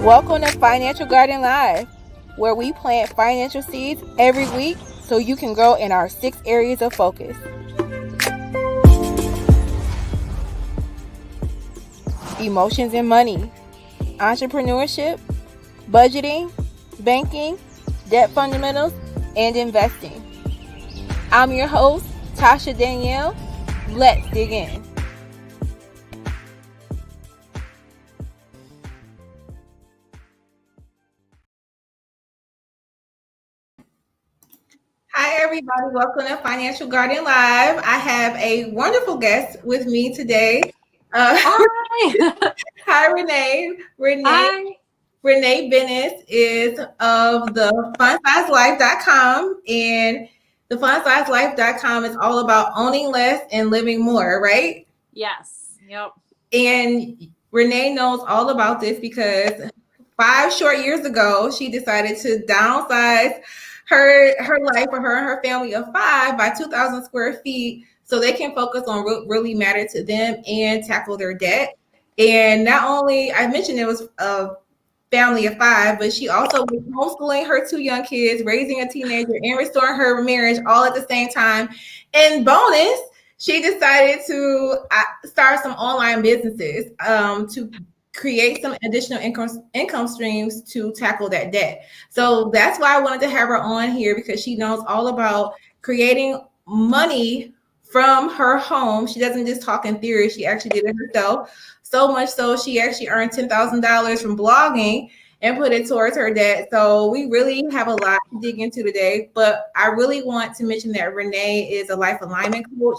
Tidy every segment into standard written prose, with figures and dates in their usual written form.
Welcome to Financial Garden Live, where we plant financial seeds every week so you can grow in our 6 areas of focus. Emotions and money, entrepreneurship, budgeting, banking, debt fundamentals, and investing. I'm your host, Tasha Danielle. Let's dig in. Hi, everybody. Welcome to Financial Garden Live. I have a wonderful guest with me today. Hi. Hi, Renee. Hi. Renee Bennett is of the funsizelife.com, and the funsizelife.com is all about owning less and living more, right? Yes. Yep. And Renee knows all about this because 5 short years ago, she decided to downsize her life for her and her family of 5 by 2,000 square feet so they can focus on what really mattered to them and tackle their debt. And not only, I mentioned it was a family of 5, but she also was homeschooling her 2 young kids, raising a teenager, and restoring her marriage all at the same time. And bonus, she decided to start some online businesses to create some additional income streams to tackle that debt. So that's why I wanted to have her on here, because she knows all about creating money from her home. She doesn't just talk in theory, she actually did it herself. So much so she actually earned $10,000 from blogging and put it towards her debt. So we really have a lot to dig into today. But I really want to mention that Renee is a life alignment coach.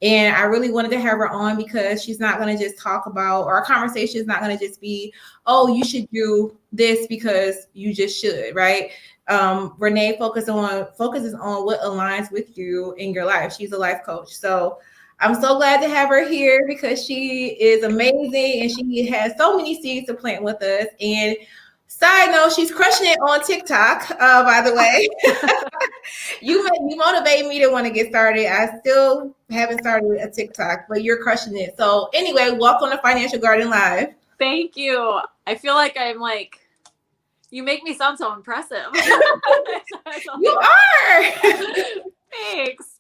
And I really wanted to have her on because she's not going to just talk about, or our conversation is not going to just be, oh, you should do this because you just should, right? Renee focuses on what aligns with you in your life. She's a life coach. So I'm so glad to have her here because she is amazing and she has so many seeds to plant with us. And side note, she's crushing it on TikTok, by the way. You motivate me to want to get started. I still haven't started a TikTok, but you're crushing it. So anyway, welcome to Financial Garden Live. Thank you. I feel like you make me sound so impressive. You are. Thanks.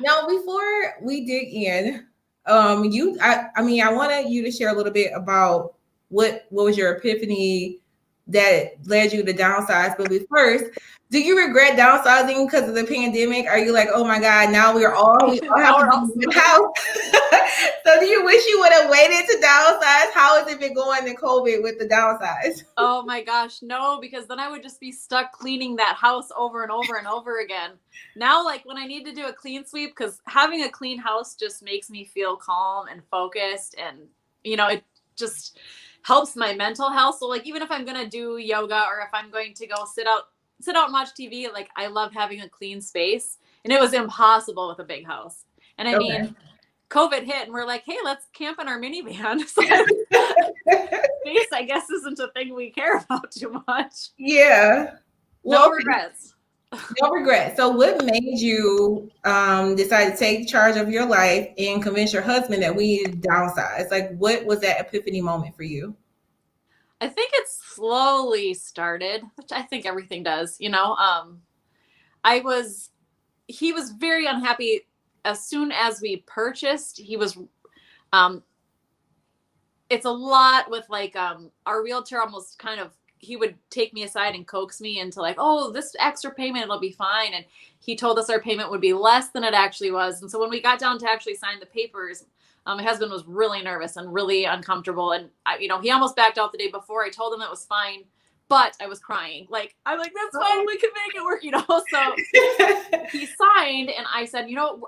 Now, before we dig in, I wanted you to share a little bit about what was your epiphany that led you to downsize. But first, do you regret downsizing because of the pandemic? Are you like, oh my God, now we all have to be in the house? So do you wish you would have waited to downsize? How has it been going in COVID with the downsize? Oh my gosh, no, because then I would just be stuck cleaning that house over and over and over again. Now, like when I need to do a clean sweep, because having a clean house just makes me feel calm and focused, and it just helps my mental health. So like even if I'm gonna do yoga or if I'm going to go sit out and watch TV, like I love having a clean space, and it was impossible with a big house. And I mean, COVID hit and we're like, hey, let's camp in our minivan. So space, I guess, isn't a thing we care about too much. Yeah. No regrets. No regrets. So what made you decide to take charge of your life and convince your husband that we need to downsize? Like, what was that epiphany moment for you? I think it slowly started, which I think everything does, he was very unhappy as soon as we purchased. He was, it's a lot with our realtor almost kind of, he would take me aside and coax me into like, oh, this extra payment, it'll be fine. And he told us our payment would be less than it actually was. And so when we got down to actually sign the papers, my husband was really nervous and really uncomfortable. And he almost backed out the day before. I told him it was fine, but I was crying. I'm like, that's fine. We can make it work, So he signed and I said,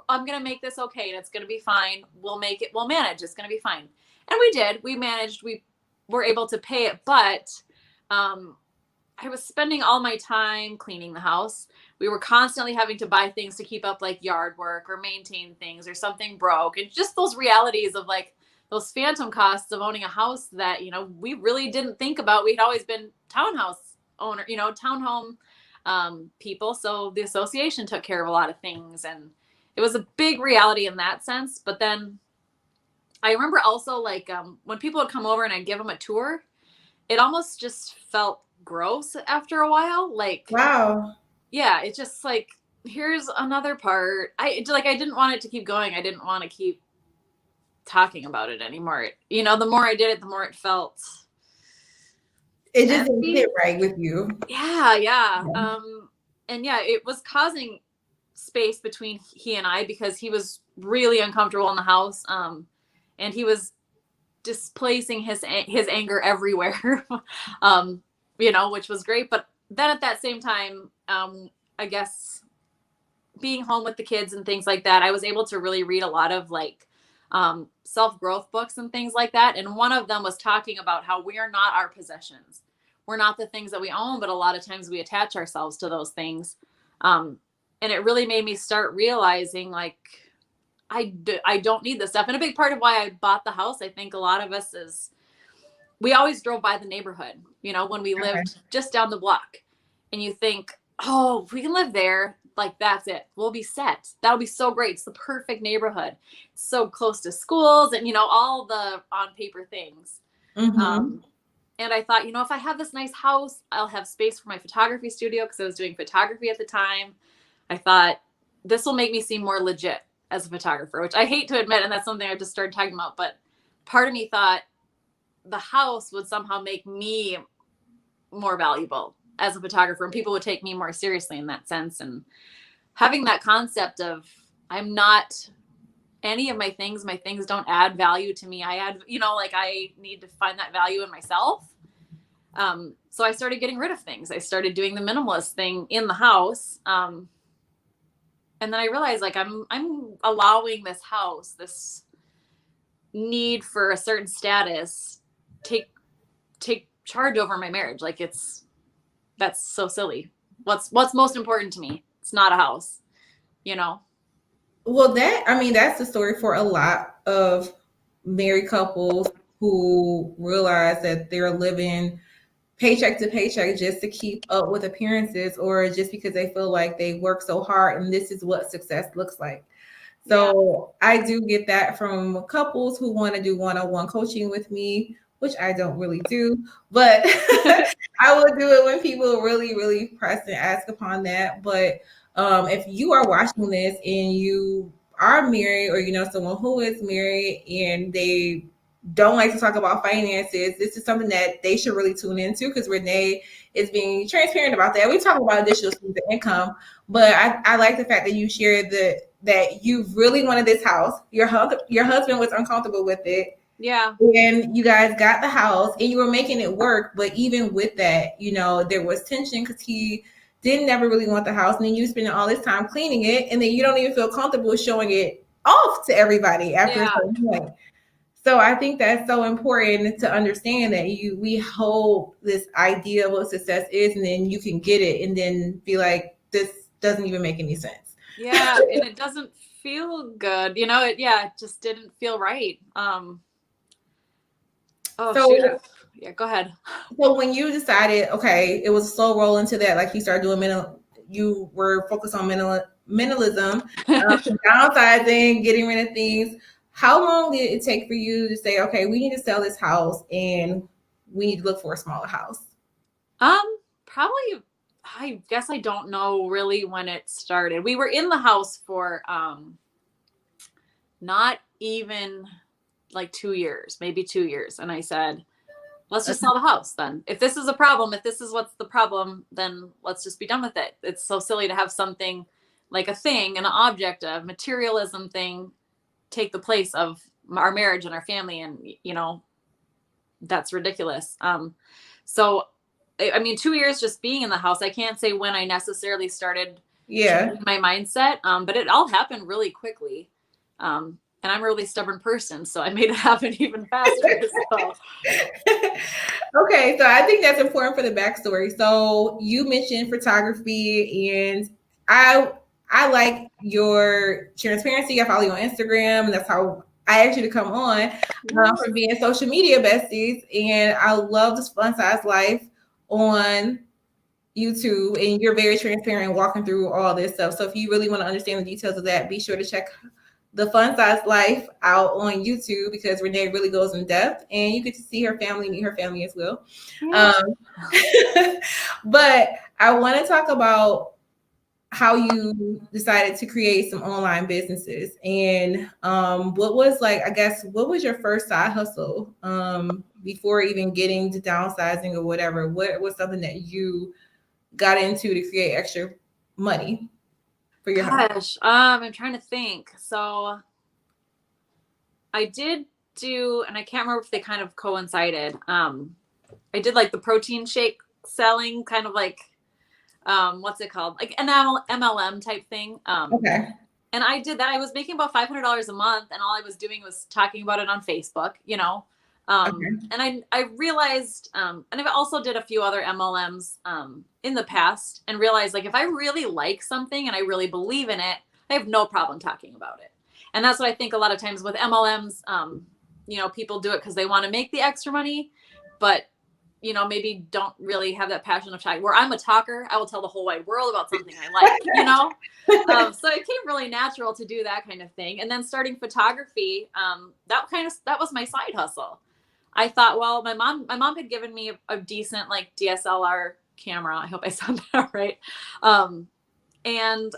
I'm going to make this okay. And it's going to be fine. We'll make it. We'll manage. It's going to be fine. And we did. We managed. We were able to pay it. But I was spending all my time cleaning the house. We were constantly having to buy things to keep up like yard work or maintain things or something broke. And just those realities of like those phantom costs of owning a house that, we really didn't think about. We'd always been townhouse owner, townhome people. So the association took care of a lot of things. And it was a big reality in that sense. But then I remember also when people would come over and I'd give them a tour, it almost just felt gross after a while. Like, Wow. yeah, it just like, here's another part. I didn't want it to keep going. I didn't want to keep talking about it anymore. You know, the more I did it, the more it felt It just didn't empty. fit right with you. Yeah. And yeah, it was causing space between he and I because he was really uncomfortable in the house. And he was displacing his anger everywhere. You know, which was great. But then at that same time, I guess being home with the kids and things like that, I was able to really read a lot of like self-growth books and things like that. And one of them was talking about how we are not our possessions. We're not the things that we own, but a lot of times we attach ourselves to those things. And it really made me start realizing like, I don't need this stuff. And a big part of why I bought the house, I think a lot of us is, we always drove by the neighborhood, you know, when we lived just down the block. And you think, oh, if we can live there, like that's it. We'll be set. That'll be so great. It's the perfect neighborhood. It's so close to schools and, you know, all the on paper things. Mm-hmm. And I thought, you know, if I have this nice house, I'll have space for my photography studio because I was doing photography at the time. I thought this will make me seem more legit as a photographer, which I hate to admit. And that's something I just started talking about. But part of me thought the house would somehow make me more valuable as a photographer and people would take me more seriously in that sense. And having that concept of I'm not any of my things don't add value to me. I add, you know, like I need to find that value in myself. So I started getting rid of things. I started doing the minimalist thing in the house. And then I realized like I'm allowing this house, this need for a certain status, take charge over my marriage. Like that's so silly. What's most important to me? It's not a house, you know? Well, that's the story for a lot of married couples who realize that they're living paycheck to paycheck just to keep up with appearances or just because they feel like they work so hard and this is what success looks like. So yeah. I do get that from couples who want to do one-on-one coaching with me, which I don't really do, but I will do it when people really, really press and ask upon that. But if you are watching this and you are married or you know someone who is married and they don't like to talk about finances, this is something that they should really tune into because Renee is being transparent about that. We talk about additional streams of income, but I like the fact that you shared that you really wanted this house. Your husband was uncomfortable with it. Yeah. And you guys got the house and you were making it work. But even with that, you know, there was tension because he didn't never really want the house. And then you spending all this time cleaning it. And then you don't even feel comfortable showing it off to everybody after a certain point. So I think that's so important to understand that we hold this idea of what success is, and then you can get it and then be like, this doesn't even make any sense. Yeah. And it doesn't feel good. You know, it just didn't feel right. Yeah, go ahead. So when you decided, okay, it was a slow roll into that, like you started doing you were focused on minimalism, downsizing, getting rid of things. How long did it take for you to say, okay, we need to sell this house and we need to look for a smaller house? Probably, I guess I don't know really when it started. We were in the house for not even like 2 years, maybe 2 years. And I said, let's just sell the house then. If this is a problem, if this is what's the problem, then let's just be done with it. It's so silly to have something like a thing, an object, a materialism thing take the place of our marriage and our family. And, you know, that's ridiculous. So, I mean, 2 years just being in the house, I can't say when I necessarily started changing my mindset, but it all happened really quickly. And I'm a really stubborn person, so I made it happen even faster. So. Okay, so I think that's important for the backstory. So you mentioned photography, and I like your transparency. I follow you on Instagram, and that's how I asked you to come on for being social media besties. And I love this fun size life on YouTube, and you're very transparent walking through all this stuff. So if you really want to understand the details of that, be sure to check the Fun Size Life out on YouTube because Renee really goes in depth, and you get to see her family, meet her family as well. Yeah. But I want to talk about how you decided to create some online businesses, and what was like, I guess, what was your first side hustle before even getting to downsizing or whatever? What was something that you got into to create extra money for your home? Gosh, I'm trying to think. So I did do, and I can't remember if they kind of coincided. I did like the protein shake selling, kind of like, what's it called? Like an MLM type thing. Okay. And I did that. I was making about $500 a month, and all I was doing was talking about it on Facebook, you know. Okay. And I realized, and I've also did a few other MLMs in the past, and realized like if I really like something and I really believe in it, I have no problem talking about it. And that's what I think a lot of times with MLMs, you know, people do it because they want to make the extra money, but you know, maybe don't really have that passion of talking. Where I'm a talker, I will tell the whole wide world about something I like, you know? So it came really natural to do that kind of thing. And then starting photography, that was my side hustle. I thought, well, my mom had given me a decent like DSLR camera. I hope I said that right. And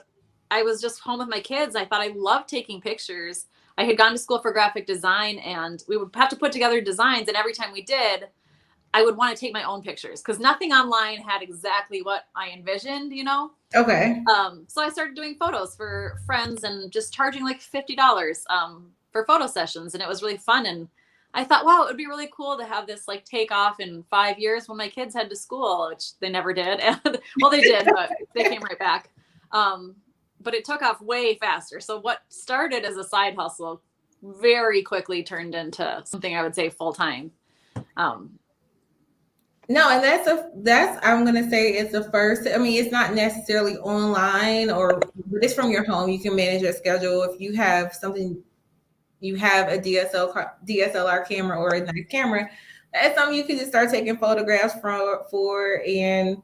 I was just home with my kids. I thought I loved taking pictures. I had gone to school for graphic design, and we would have to put together designs. And every time we did, I would want to take my own pictures because nothing online had exactly what I envisioned, you know? Okay. So I started doing photos for friends and just charging like $50 for photo sessions. And it was really fun. And I thought, wow, it would be really cool to have this like take off in 5 years when my kids head to school, which they never did. And well, they did, but they came right back. But it took off way faster. So what started as a side hustle very quickly turned into something I would say full time. No, and that's I'm gonna say it's the first. I mean, it's not necessarily online, but it's from your home. You can manage your schedule if you have something. You have a DSLR camera or a nice camera. That's something you can just start taking photographs for and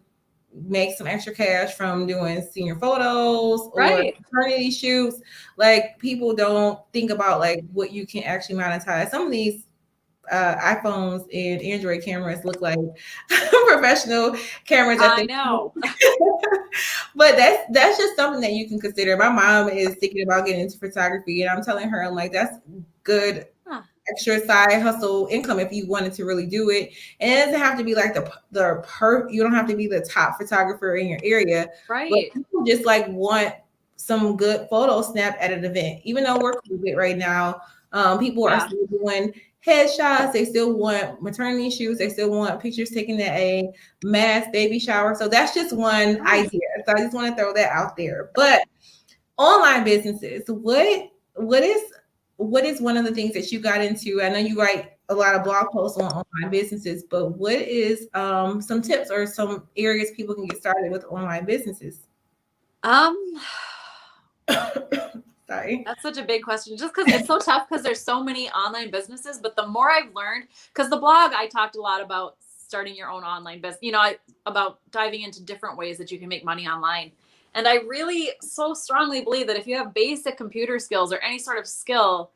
make some extra cash from doing senior photos or Right. maternity shoots. Like, people don't think about like what you can actually monetize. Some of these iPhones and Android cameras look like professional cameras that I they know. but that's just something that you can consider. My mom is thinking about getting into photography, and I'm telling her, I'm like, that's good extra side hustle income if you wanted to really do it. And it doesn't have to be like you don't have to be the top photographer in your area. Right. But people just like want some good photos snapped at an event. Even though we're COVID right now, people are still doing headshots. They still want maternity shoots. They still want pictures taken at a mass baby shower. So that's just one idea. So I just want to throw that out there. But online businesses, what is one of the things that you got into? I know you write a lot of blog posts on online businesses, but what is some tips or some areas people can get started with online businesses? Sorry. That's such a big question, just because it's so tough because there's so many online businesses. But the more I've learned, because the blog, I talked a lot about starting your own online business, you know, about diving into different ways that you can make money online. And I really so strongly believe that if you have basic computer skills or any sort of skill,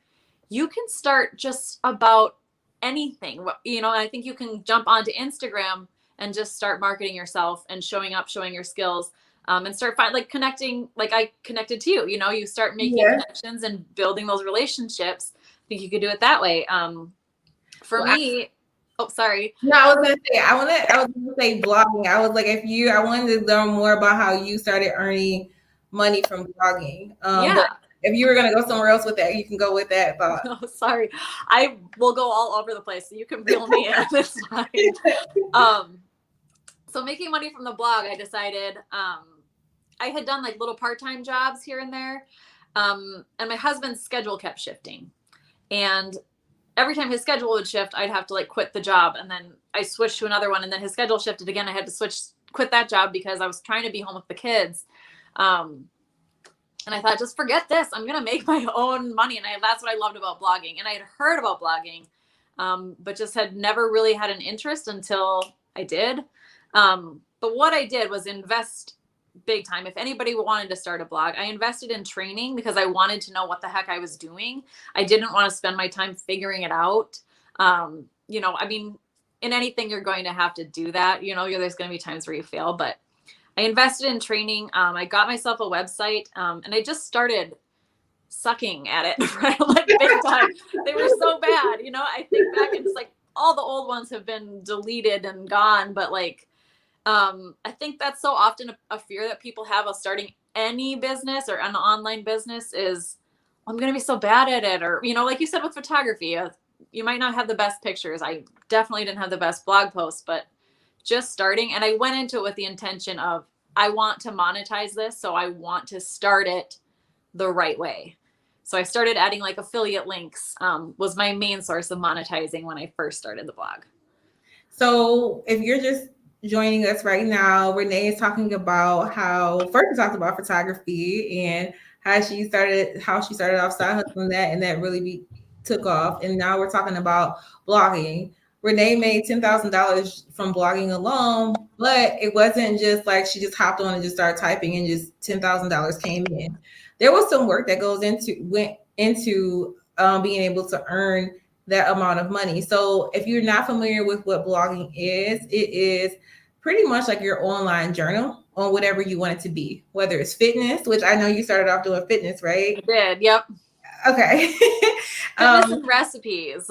you can start just about anything. You know, I think you can jump onto Instagram and just start marketing yourself and showing up, showing your skills. And start connecting, like I connected to you, you know, you start making connections and building those relationships. I think you could do it that way. For me, oh, sorry. No, I was gonna say blogging. I was like, I wanted to learn more about how you started earning money from blogging. But if you were gonna go somewhere else with that, you can go with that thought. Oh, sorry. I will go all over the place, so you can reel me in. It's fine. So making money from the blog, I decided, I had done like little part-time jobs here and there. And my husband's schedule kept shifting. And every time his schedule would shift, I'd have to like quit the job. And then I switched to another one. And then his schedule shifted again. I had to quit that job because I was trying to be home with the kids. And I thought, just forget this. I'm going to make my own money. And that's what I loved about blogging. And I had heard about blogging, but just had never really had an interest until I did. But what I did was invest big time. If anybody wanted to start a blog, I invested in training because I wanted to know what the heck I was doing. I didn't want to spend my time figuring it out. I mean, in anything, you're going to have to do that. There's going to be times where you fail, but I invested in training. I got myself a website, and I just started sucking at it, right? Like big time. They were so bad. I think back and it's like all the old ones have been deleted and gone, but like, I think that's so often a fear that people have of starting any business or an online business is, I'm going to be so bad at it. Or, like you said with photography, you might not have the best pictures. I definitely didn't have the best blog posts, but just starting. And I went into it with the intention of, I want to monetize this. So I want to start it the right way. So I started adding like affiliate links, was my main source of monetizing when I first started the blog. So if you're just joining us right now, Renee is talking about how first we talked about photography and how she started off side hustling that, and that really took off. And now we're talking about blogging. Renee made $10,000 from blogging alone, but it wasn't just like she just hopped on and just started typing and just $10,000 came in. There was some work that went into being able to earn that amount of money. So if you're not familiar with what blogging is, it is pretty much like your online journal on whatever you want it to be, whether it's fitness, which I know you started off doing fitness, right? I did. Yep. Okay. Fitness and recipes.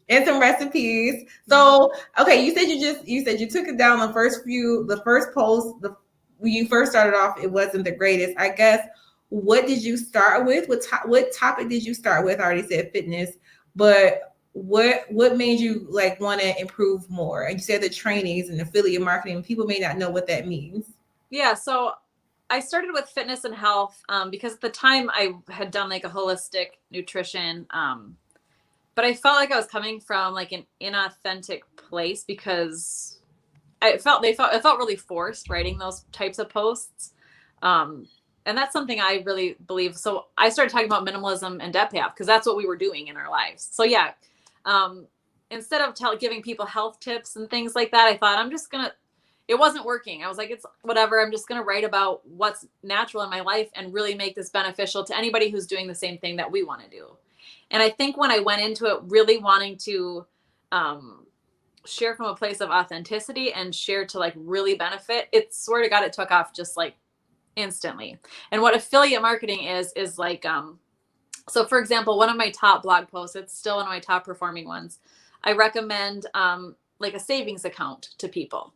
And some recipes. So, okay, you said you took it down the first post, when you first started off, it wasn't the greatest. I guess, what did you start with? What topic did you start with? I already said fitness, but what made you like want to improve more? And you said the trainings and affiliate marketing. People may not know what that means. Yeah, so I started with fitness and health because at the time I had done like a holistic nutrition, but I felt like I was coming from like an inauthentic place because it felt really forced writing those types of posts. And that's something I really believe. So I started talking about minimalism and debt payoff because that's what we were doing in our lives. So yeah, instead of giving people health tips and things like that, I thought it wasn't working. I was like, it's whatever. I'm just going to write about what's natural in my life and really make this beneficial to anybody who's doing the same thing that we want to do. And I think when I went into it really wanting to share from a place of authenticity and share to like really benefit, it swear to God, it took off just like instantly. And what affiliate marketing is like, so for example, one of my top blog posts, it's still one of my top performing ones. I recommend like a savings account to people.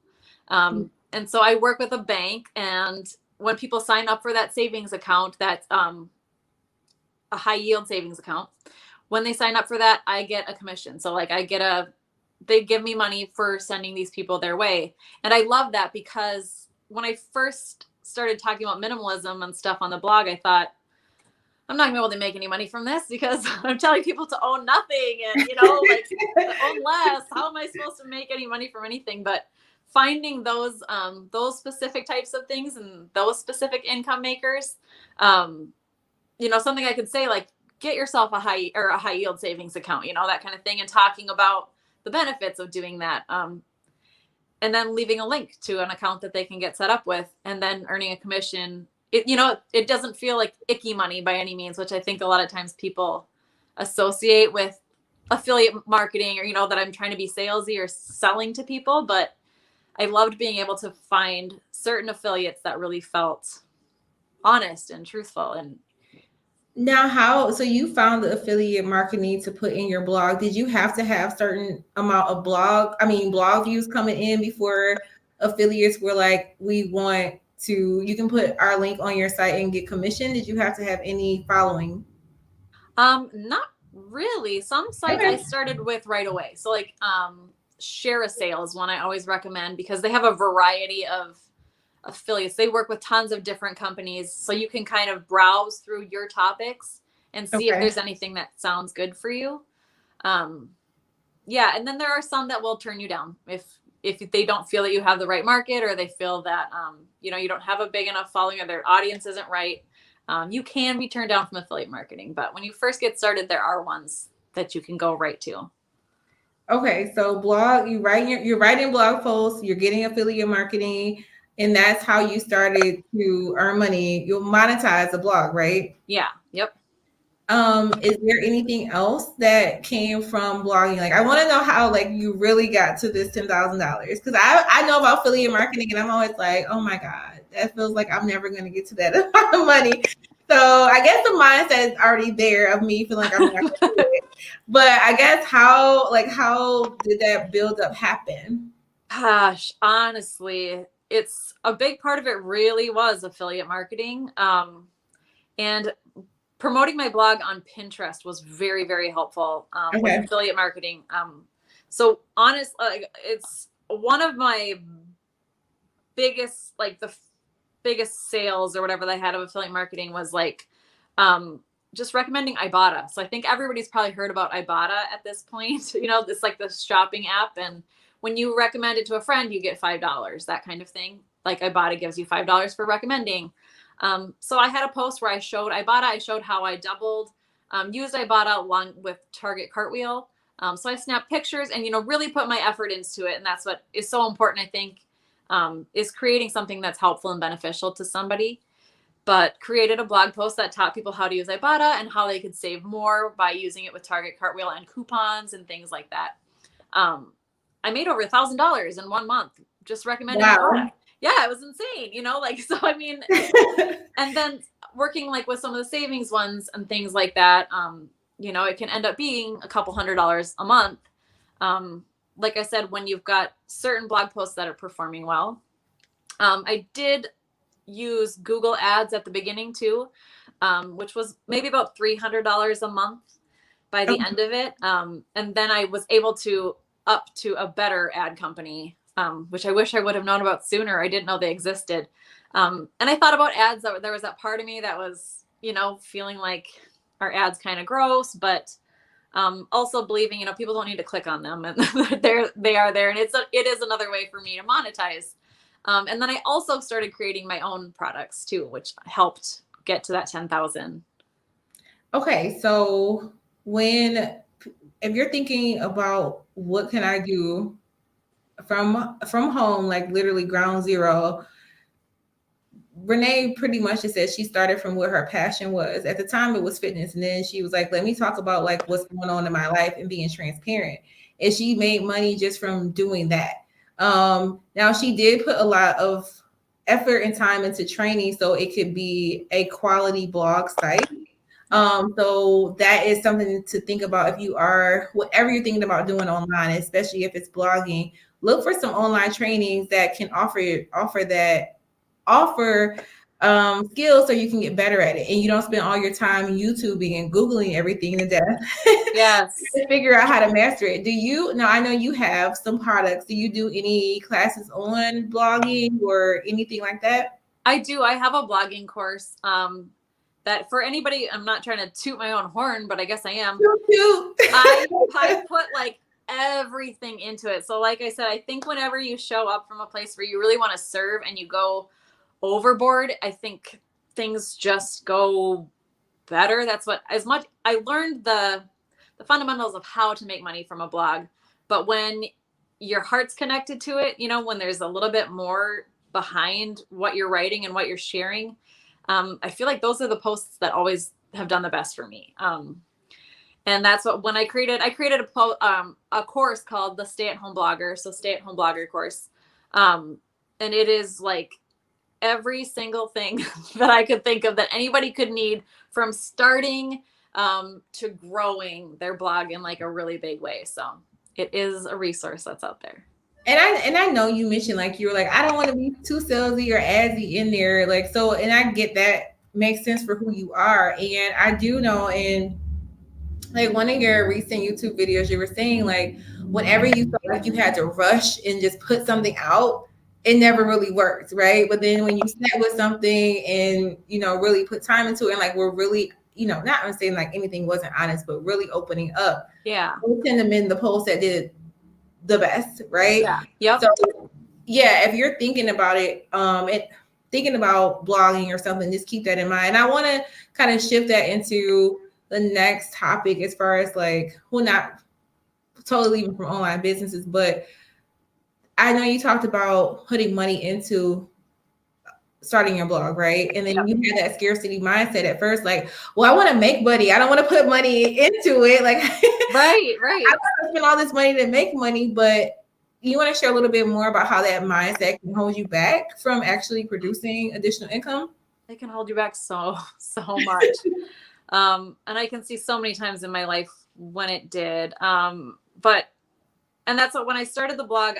And so I work with a bank, and when people sign up for that savings account, that's a high yield savings account. When they sign up for that, I get a commission. So like they give me money for sending these people their way. And I love that because when I first started talking about minimalism and stuff on the blog, I thought, I'm not gonna be able to make any money from this because I'm telling people to own nothing and, like to own less. How am I supposed to make any money from anything? But finding those specific types of things and those specific income makers, something I could say like, get yourself a high yield savings account, that kind of thing, and talking about the benefits of doing that. And then leaving a link to an account that they can get set up with, and then earning a commission. It doesn't feel like icky money by any means, which I think a lot of times people associate with affiliate marketing, or, that I'm trying to be salesy or selling to people. But I loved being able to find certain affiliates that really felt honest and truthful. And now, so you found the affiliate marketing to put in your blog. Did you have to have certain amount of blog views coming in before affiliates were like, you can put our link on your site and get commission? Did you have to have any following? Not really. Some sites I started with right away. So like Share a Sale is one I always recommend because they have a variety of affiliates. They work with tons of different companies, so you can kind of browse through your topics and see if there's anything that sounds good for you. And then there are some that will turn you down if they don't feel that you have the right market, or they feel that you don't have a big enough following, or their audience isn't right. You can be turned down from affiliate marketing, but when you first get started, there are ones that you can go right to. Okay, so you're writing blog posts, you're getting affiliate marketing. And that's how you started to earn money. You'll monetize the blog, right? Yeah. Yep. Is there anything else that came from blogging? Like, I want to know how like you really got to this $10,000, because I know about affiliate marketing, and I'm always like, oh my god, that feels like I'm never going to get to that amount of money. So I guess the mindset is already there of me feeling like I'm not going to do it. But I guess how did that build up happen? Gosh, honestly, it's a big part of it really was affiliate marketing. And promoting my blog on Pinterest was very, very helpful with Okay. affiliate marketing. So honest, it's one of my biggest, like the biggest sales or whatever they had of affiliate marketing was like just recommending Ibotta. So I think everybody's probably heard about Ibotta at this point. You know, it's like the shopping app, and when you recommend it to a friend, you get $5, that kind of thing. Like Ibotta gives you $5 for recommending. So I had a post where I showed Ibotta. I showed how I doubled, used Ibotta along with Target Cartwheel. So I snapped pictures and, you know, really put my effort into it. And that's what is so important, I think, is creating something that's helpful and beneficial to somebody. But created a blog post that taught people how to use Ibotta and how they could save more by using it with Target Cartwheel and coupons and things like that. I made over $1,000 in 1 month just recommending Ibotta. Yeah, it was insane, you know, like, so, I mean, and then working like with some of the savings ones and things like that, you know, it can end up being a couple $100s a month. Like I said, when you've got certain blog posts that are performing well. I did use Google ads at the beginning too, which was maybe about $300 a month by the end of it. And then I was able to up to a better ad company, which I wish I would have known about sooner. I didn't know they existed. And I thought about ads, that there was that part of me that was, you know, feeling like our ads kind of gross, but also believing, you know, people don't need to click on them, and they are there. And it is another way for me to monetize. And then I also started creating my own products too, which helped get to that 10,000. Okay. So if you're thinking about what can I do from home, like literally ground zero, Renee pretty much just said she started from what her passion was. At the time, it was fitness, and then she was like, "Let me talk about like what's going on in my life and being transparent." And she made money just from doing that. Now she did put a lot of effort and time into training so it could be a quality blog site. So that is something to think about if you are whatever you're thinking about doing online, especially if it's blogging. Look for some online trainings that can offer skills so you can get better at it, and you don't spend all your time YouTubing and Googling everything to death. Yes. To figure out how to master it. Now I know you have some products. Do you do any classes on blogging or anything like that? I do. I have a blogging course that for anybody, I'm not trying to toot my own horn, but I guess I am. I put like everything into it. So like I said, I think whenever you show up from a place where you really want to serve and you go overboard, I think things just go better. That's what, as much I learned the fundamentals of how to make money from a blog, but when your heart's connected to it, you know, when there's a little bit more behind what you're writing and what you're sharing, I feel like those are the posts that always have done the best for me. And that's what, when I created a course called the Stay at Home Blogger. So Stay at Home Blogger course. And it is like every single thing that I could think of that anybody could need, from starting to growing their blog in like a really big way. So it is a resource that's out there. And I know you mentioned like you were like, I don't want to be too salesy or adsy in there. Like, so, and I get that makes sense for who you are. And I do know in like one of your recent YouTube videos, you were saying like whenever you felt like you had to rush and just put something out, it never really worked, right? But then when you sat with something and, you know, really put time into it, and like we're really, you know, not I'm saying like anything wasn't honest, but really opening up. Yeah. We tend to in the posts that did the best, right? Yeah. Yep. So yeah, if you're thinking about it, thinking about blogging or something, just keep that in mind. And I want to kind of shift that into the next topic as far as like, well, not totally leaving from online businesses, but I know you talked about putting money into starting your blog, right? And then Yep. you had that scarcity mindset at first, like, well, I want to make money. I don't want to put money into it. Like, Right. I want to spend all this money to make money, but you want to share a little bit more about how that mindset can hold you back from actually producing additional income? It can hold you back so much. And I can see so many times in my life when it did. But that's what, when I started the blog,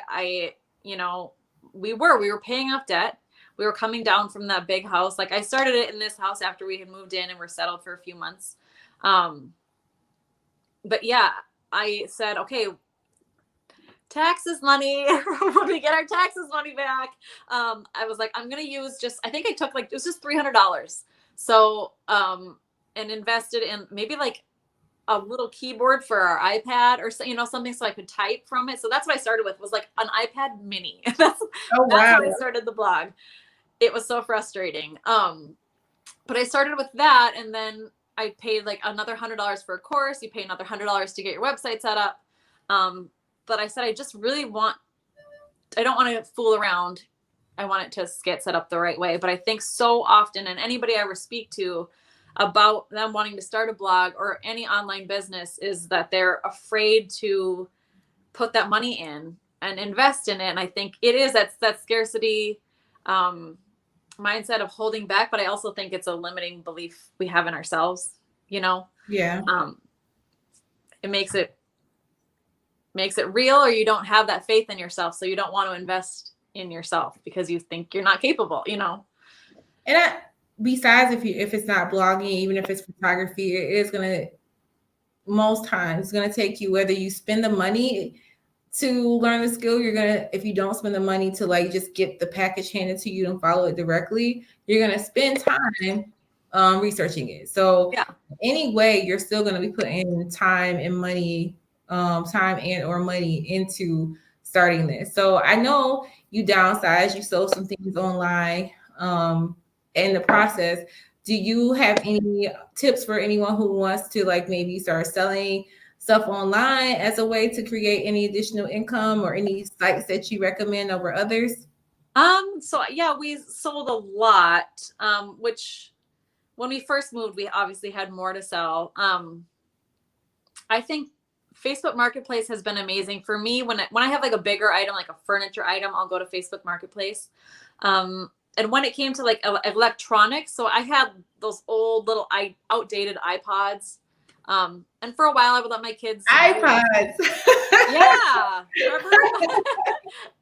we were paying off debt. We were coming down from that big house. Like, I started it in this house after we had moved in and were settled for a few months. But yeah, I said, okay, taxes money, when we get our taxes money back, I was like, I'm going to use I think I took it was just $300. So, and invested in maybe like a little keyboard for our iPad or something so I could type from it. So that's what I started with, was like an iPad mini. That's wow. How I started the blog. It was so frustrating. But I started with that, and then I paid like another $100 for a course. You pay another $100 to get your website set up. But I said, I don't want to fool around. I want it to get set up the right way. But I think so often, and anybody I ever speak to about them wanting to start a blog or any online business, is that they're afraid to put that money in and invest in it. And I think it is that scarcity mindset of holding back. But I also think it's a limiting belief we have in ourselves, Yeah. It makes it real, or you don't have that faith in yourself. So you don't want to invest in yourself because you think you're not capable, And besides, if it's not blogging, even if it's photography, it is going to, most times, it's going to take you, whether you spend the money to learn the skill, if you don't spend the money to like just get the package handed to you and follow it directly, you're going to spend time researching it. So yeah. Anyway, you're still going to be putting time and money, time and or money into starting this. So I know you downsized, you sold some things online. In the process, do you have any tips for anyone who wants to like maybe start selling stuff online as a way to create any additional income, or any sites that you recommend over others? So yeah, we sold a lot, which when we first moved, we obviously had more to sell. I think Facebook Marketplace has been amazing for me. When I have like a bigger item, like a furniture item, I'll go to Facebook Marketplace. And when it came to like electronics, so I had those old little outdated iPods. And for a while I would let my kids iPods. Yeah. Remember?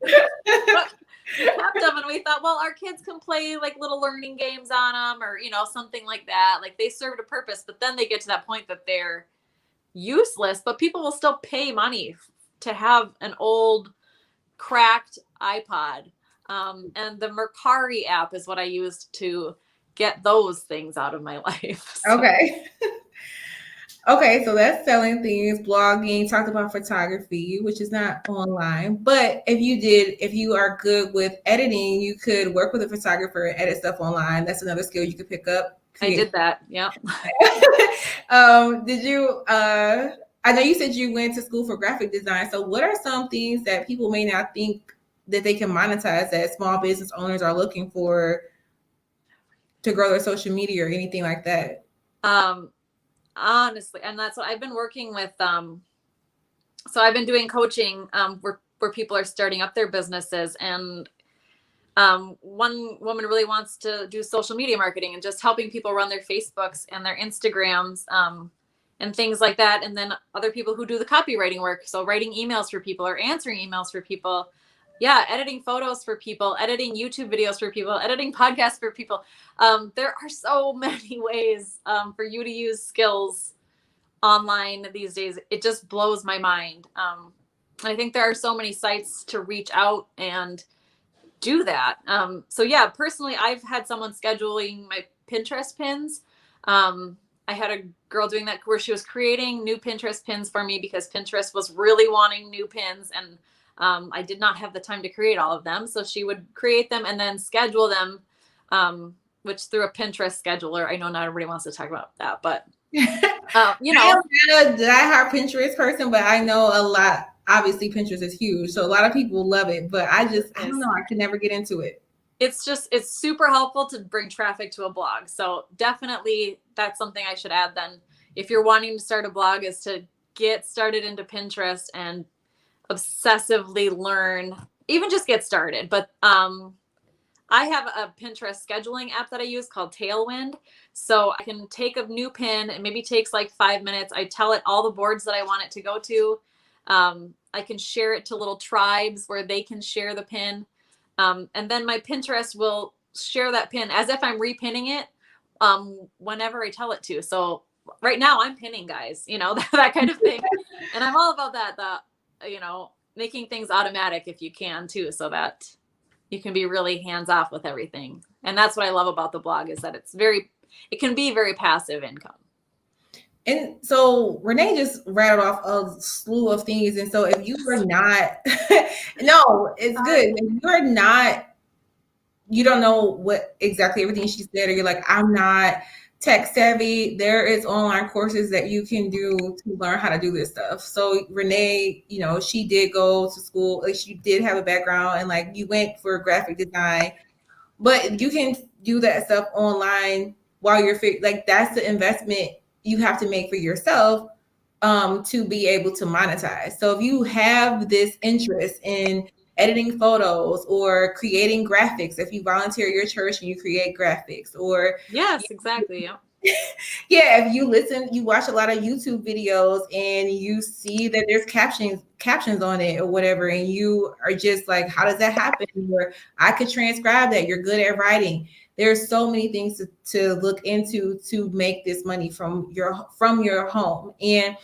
But we kept them, and we thought, well, our kids can play like little learning games on them, or something like that. Like, they served a purpose, but then they get to that point that they're useless. But people will still pay money to have an old cracked iPod. And the Mercari app is what I used to get those things out of my life. So. Okay. Okay, so that's selling things, blogging, talked about photography, which is not online. But if you are good with editing, you could work with a photographer and edit stuff online. That's another skill you could pick up. I did that. Yeah. Did you, I know you said you went to school for graphic design. So what are some things that people may not think that they can monetize, that small business owners are looking for to grow their social media or anything like that? Honestly, and that's what I've been working with. So I've been doing coaching where people are starting up their businesses, and one woman really wants to do social media marketing and just helping people run their Facebooks and their Instagrams and things like that. And then other people who do the copywriting work, so writing emails for people or answering emails for people. Yeah, editing photos for people, editing YouTube videos for people, editing podcasts for people. There are so many ways for you to use skills online these days. It just blows my mind. I think there are so many sites to reach out and do that. So yeah, personally, I've had someone scheduling my Pinterest pins. I had a girl doing that where she was creating new Pinterest pins for me because Pinterest was really wanting new pins, and I did not have the time to create all of them. So she would create them and then schedule them, which through a Pinterest scheduler. I know not everybody wants to talk about that, but I'm not a diehard Pinterest person, but I know a lot. Obviously, Pinterest is huge, so a lot of people love it. But I don't know. I could never get into it. it's super helpful to bring traffic to a blog. So definitely that's something I should add then. If you're wanting to start a blog, is to get started into Pinterest and obsessively learn, even just get started. But I have a Pinterest scheduling app that I use called Tailwind. So I can take a new pin, and maybe takes like 5 minutes. I tell it all the boards that I want it to go to. I can share it to little tribes where they can share the pin. And then my Pinterest will share that pin as if I'm repinning it whenever I tell it to. So right now I'm pinning, guys, that kind of thing. And I'm all about that, making things automatic if you can too, so that you can be really hands off with everything. And that's what I love about the blog, is that it can be very passive income. And so Renee just rattled off a slew of things. And so if you are not, no, it's good. If you're not, you don't know what exactly everything she said, or you're like, I'm not tech savvy, there is online courses that you can do to learn how to do this stuff. So Renee, she did go to school, like she did have a background, and like you went for graphic design, but you can do that stuff online while you're like, that's the investment you have to make for yourself to be able to monetize. So if you have this interest in editing photos or creating graphics, if you volunteer at your church and you create graphics, or yes, exactly. Yeah, if you watch a lot of YouTube videos and you see that there's captions on it or whatever, and you are just like, how does that happen? Or I could transcribe that. You're good at writing. There's so many things to look into to make this money from your home. And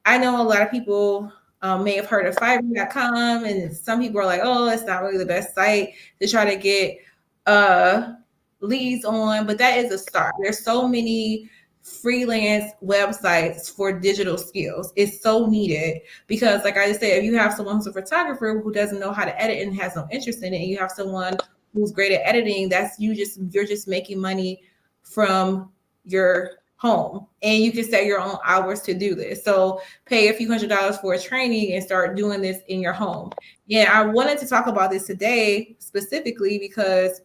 I know a lot of people may have heard of Fiverr.com, and some people are like, oh, it's not really the best site to try to get leads on, but that is a start. There's so many freelance websites for digital skills. It's so needed, because like I just said, if you have someone who's a photographer who doesn't know how to edit and has no interest in it, and you have someone who's great at editing, you're just making money from your home, and you can set your own hours to do this. So pay a few $100s for a training and start doing this in your home. Yeah, I wanted to talk about this today specifically because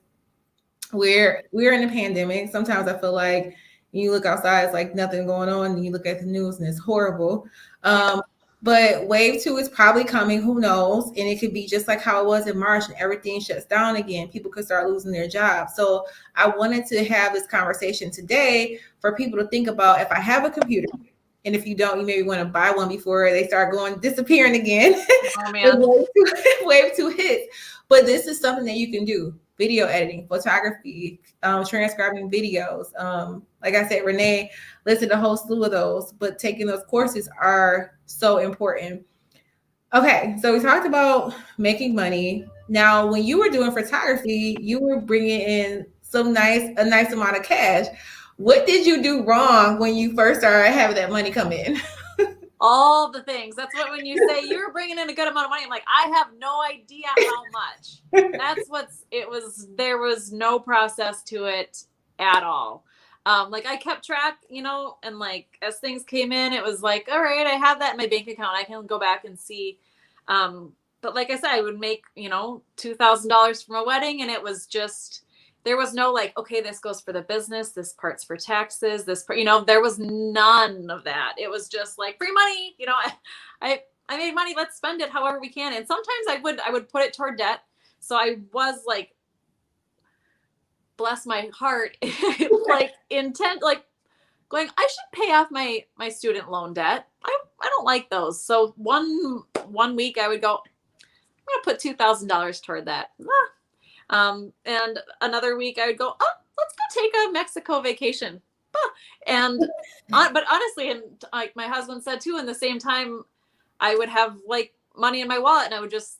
we're in a pandemic. Sometimes I feel like you look outside, it's like nothing going on, and you look at the news and it's horrible. But wave 2 is probably coming, who knows? And it could be just like how it was in March, and everything shuts down again. People could start losing their jobs. So I wanted to have this conversation today for people to think about, if I have a computer, and if you don't, you maybe want to buy one before they start disappearing again. Oh man. Wave 2 hits. But this is something that you can do. Video editing, photography, transcribing videos. Like I said, Renee listed a whole slew of those, but taking those courses are so important. Okay, so we talked about making money. Now, when you were doing photography, you were bringing in a nice amount of cash. What did you do wrong when you first started having that money come in? All the things. That's what, when you say you're bringing in a good amount of money, I'm like, I have no idea how much. There was no process to it at all. Like I kept track, and like as things came in, it was like, all right, I have that in my bank account. I can go back and see. But like I said, I would make, $2,000 from a wedding, and it was just, there was no like, okay, this goes for the business, this part's for taxes, there was none of that. It was just like free money, I made money, let's spend it however we can. And sometimes I would put it toward debt. So I was like, bless my heart, like intent, like going, I should pay off my student loan debt. I don't like those. So one week I would go, I'm going to put $2,000 toward that. And another week I would go, oh, let's go take a Mexico vacation. But honestly, and like my husband said too, in the same time, I would have like money in my wallet, and I would just,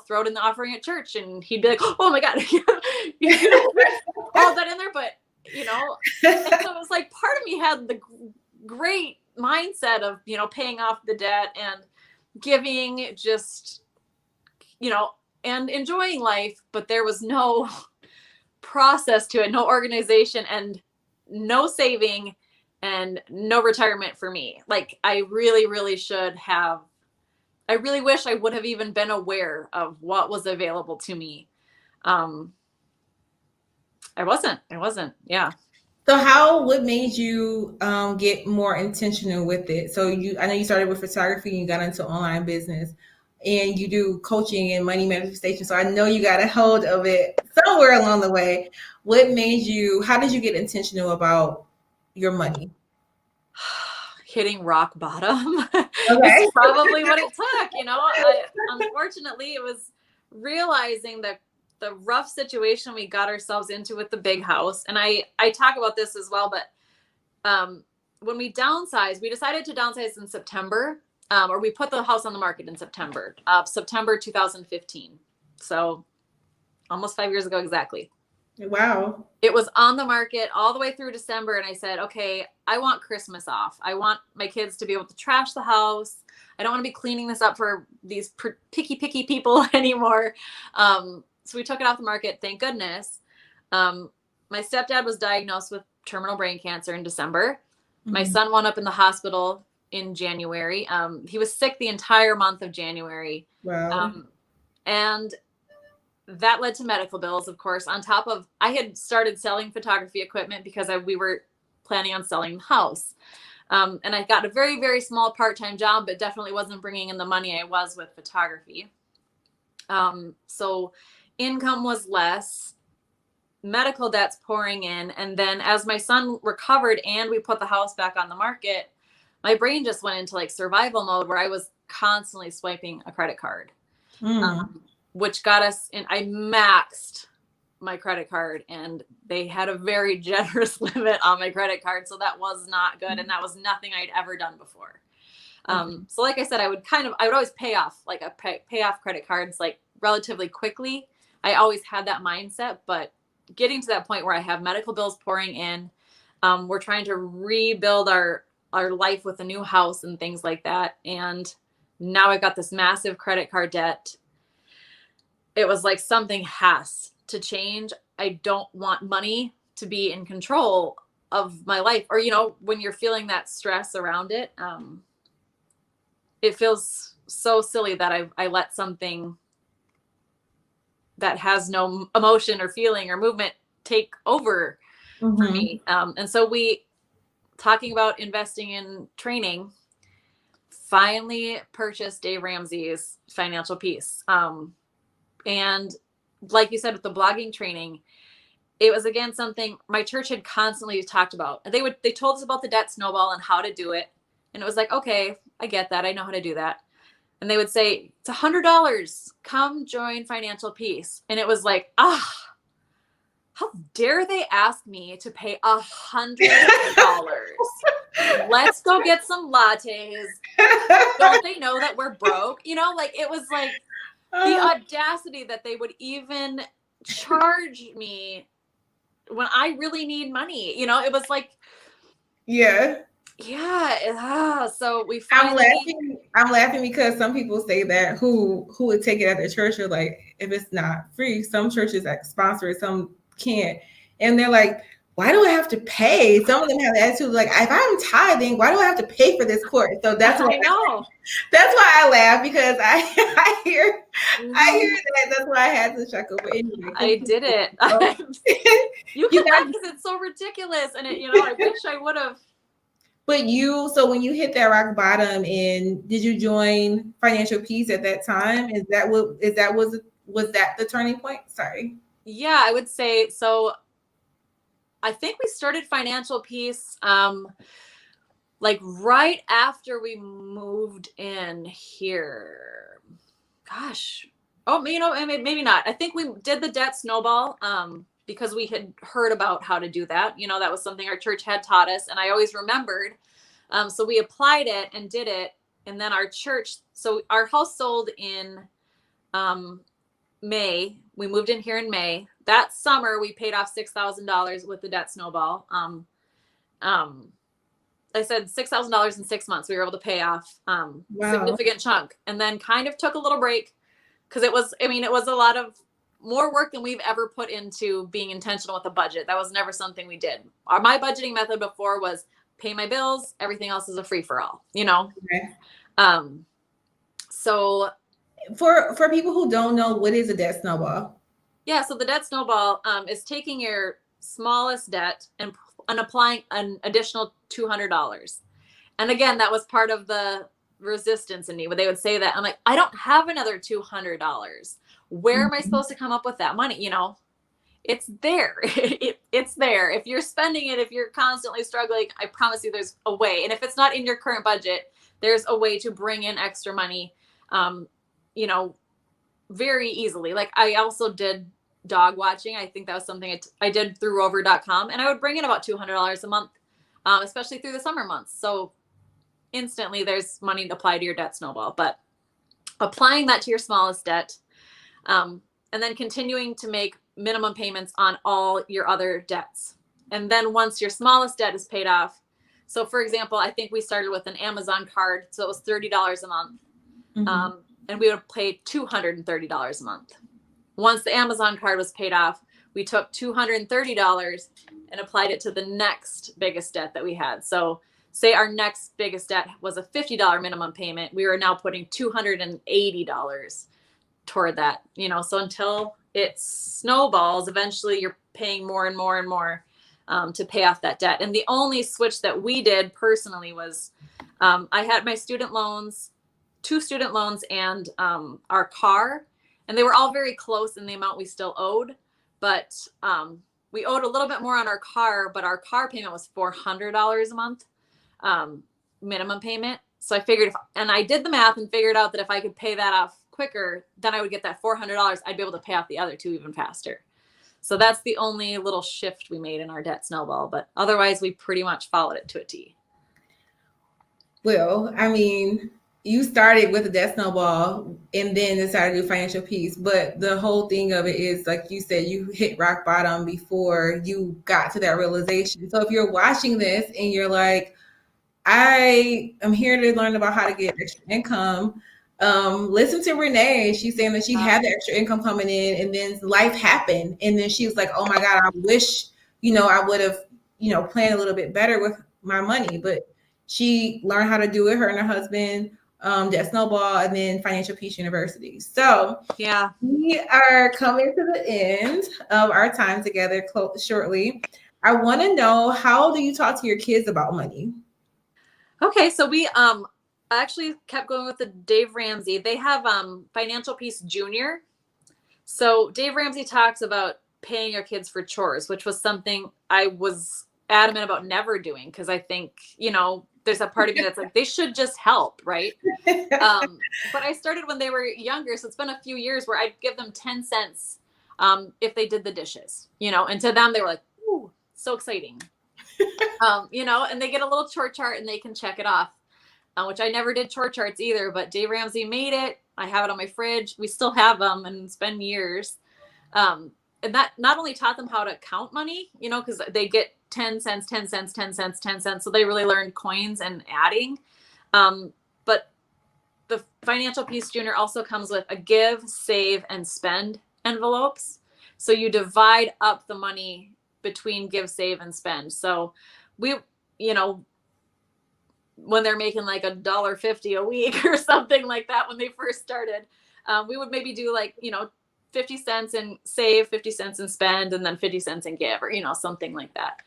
throw it in the offering at church, and he'd be like, oh my God, all that in there. But, and so it was like, part of me had the great mindset of, paying off the debt and giving, just, and enjoying life, but there was no process to it, no organization, and no saving, and no retirement for me. Like I really, really should have. I really wish I would have even been aware of what was available to me. I wasn't. Yeah. So what made you get more intentional with it? So I know you started with photography and you got into online business and you do coaching and money manifestation. So I know you got a hold of it somewhere along the way. How did you get intentional about your money? Hitting rock bottom is Okay. probably what it took. Unfortunately, it was realizing that the rough situation we got ourselves into with the big house. And I talk about this as well, but when we downsized, we decided to downsize in September, or we put the house on the market in September 2015. So almost 5 years ago exactly. Wow. It was on the market all the way through December. And I said, okay, I want Christmas off. I want my kids to be able to trash the house. I don't want to be cleaning this up for these picky people anymore. So we took it off the market. Thank goodness. My stepdad was diagnosed with terminal brain cancer in December. Mm-hmm. My son wound up in the hospital in January. He was sick the entire month of January. Wow. And that led to medical bills, of course, on top of, I had started selling photography equipment because we were planning on selling the house. And I got a very, very small part-time job, but definitely wasn't bringing in the money I was with photography. So income was less, medical debts pouring in. And then as my son recovered and we put the house back on the market, my brain just went into like survival mode where I was constantly swiping a credit card. Which got us in. I maxed my credit card and they had a very generous limit on my credit card. So that was not good. And that was nothing I'd ever done before. So like I said, I would always pay off pay off credit cards like relatively quickly. I always had that mindset, but getting to that point where I have medical bills pouring in, we're trying to rebuild our life with a new house and things like that. And now I got this massive credit card debt. It was like something has to change. I don't want money to be in control of my life. Or, when you're feeling that stress around it, it feels so silly that I let something that has no emotion or feeling or movement take over for me. And so talking about investing in training, finally purchased Dave Ramsey's Financial Peace. And like you said, with the blogging training, it was again something my church had constantly talked about. They told us about the debt snowball and how to do it. And it was like, okay, I get that. I know how to do that. And they would say, it's $100. Come join Financial Peace. And it was like, how dare they ask me to pay $100? Let's go get some lattes. Don't they know that we're broke? It was like, the audacity that they would even charge me when I really need money. It was like, yeah. So we finally. I'm laughing because some people say that who would take it at their church are like, if it's not free, some churches sponsor it, some can't, and they're like, why do I have to pay? Some of them have the attitude like, if I'm tithing, why do I have to pay for this course? So that's why I know. That's why I laugh, because I hear that. That's why I had to chuckle. But anyway, I did it. You can laugh because it's so ridiculous, and I wish I would have. But so when you hit that rock bottom, and did you join Financial Peace at that time? Was that the turning point? Sorry. Yeah, I would say so. I think we started Financial Peace like right after we moved in here. Gosh. Oh, maybe not. I think we did the debt snowball because we had heard about how to do that. That was something our church had taught us, and I always remembered. So we applied it and did it. And then our house sold in May. We moved in here in May. That summer, we paid off $6,000 with the debt snowball. I said $6,000 in 6 months. We were able to pay off significant chunk, and then kind of took a little break because it was a lot of more work than we've ever put into being intentional with a budget. That was never something we did. My budgeting method before was pay my bills. Everything else is a free for all, Okay. So for people who don't know, what is a debt snowball? Yeah. So the debt snowball is taking your smallest debt and applying an additional $200. And again, that was part of the resistance in me when they would say that. I'm like, I don't have another $200. Where am I Mhm. supposed to come up with that money? It's there. It's there. If you're spending it, if you're constantly struggling, I promise you there's a way. And if it's not in your current budget, there's a way to bring in extra money, um, you know, very easily. Like I also did dog watching. I think that was something I did through rover.com, and I would bring in about $200 a month, especially through the summer months. So instantly there's money to apply to your debt snowball. But applying that to your smallest debt, and then continuing to make minimum payments on all your other debts. And then once your smallest debt is paid off, so for example, I think we started with an Amazon card, so it was $30 a month, Mhm. and we would pay $230 a month. Once the Amazon card was paid off, we took $230 and applied it to the next biggest debt that we had. So say our next biggest debt was a $50 minimum payment, we were now putting $280 toward that, so until it snowballs, eventually you're paying more and more and more, to pay off that debt. And the only switch that we did personally was, I had my student loans, 2 student loans, and our car, and they were all very close in the amount we still owed, but we owed a little bit more on our car, but our car payment was $400 a month, um, minimum payment. So I figured and I did the math and figured out that if I could pay that off quicker, then I would get that $400. I'd be able to pay off the other 2 even faster. So that's the only little shift we made in our debt snowball. But otherwise, we pretty much followed it to a T. Well, I mean, you started with a debt snowball and then decided to do financial peace. But the whole thing of it is, like you said, you hit rock bottom before you got to that realization. So if you're watching this and you're like, I am here to learn about how to get extra income. Listen to Renee. She's saying that she had the extra income coming in, and then life happened, and then she was like, "Oh my God, I wish I would have planned a little bit better with my money." But she learned how to do it. Her and her husband, that snowball, and then Financial Peace University. So Yeah. we are coming to the end of our time together shortly. I want to know, how do you talk to your kids about money? Okay, so we actually kept going with the Dave Ramsey. They have Financial Peace Junior. So Dave Ramsey talks about paying your kids for chores, which was something I was adamant about never doing, because I think, there's a part of me that's like, they should just help, right? But I started when they were younger, so it's been a few years where I'd give them 10 cents if they did the dishes, and to them they were like, ooh, so exciting. And they get a little chore chart and they can check it off, which I never did chore charts either, but Dave Ramsey made it. I have it on my fridge. We still have them, and it's been years. And that not only taught them how to count money, because they get 10 cents, 10 cents, 10 cents, 10 cents. So they really learned coins and adding. But the Financial Peace Junior also comes with a give, save, and spend envelopes. So you divide up the money between give, save, and spend. So we, when they're making like $1.50 a week or something like that, when they first started, we would maybe do 50 cents and save, 50 cents and spend, and then 50 cents and give, or something like that.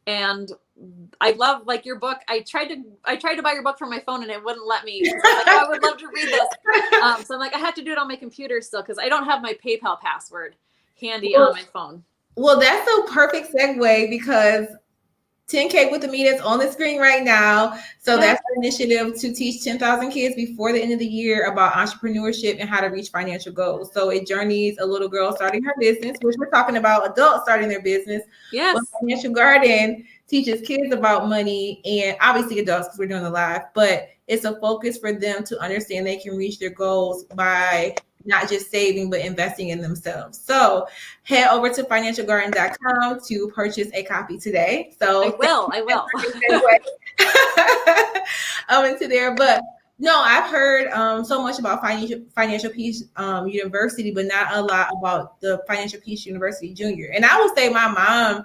And I love your book. I tried to buy your book from my phone and it wouldn't let me. So I'm like, oh, I would love to read this. So I'm like, I have to do it on my computer still, because I don't have my PayPal password handy on my phone. Well, that's a perfect segue, because 10K with Amina is on the screen right now. So that's our initiative to teach 10,000 kids before the end of the year about entrepreneurship and how to reach financial goals. So it journeys a little girl starting her business, which we're talking about adults starting their business. Yes. Well, Financial Garden teaches kids about money, and obviously adults, because we're doing the live, but it's a focus for them to understand they can reach their goals by not just saving, but investing in themselves. So head over to financialgarden.com to purchase a copy today. So I will. Into there. But no, I've heard so much about Financial Peace University, but not a lot about the Financial Peace University Junior. And I would say my mom,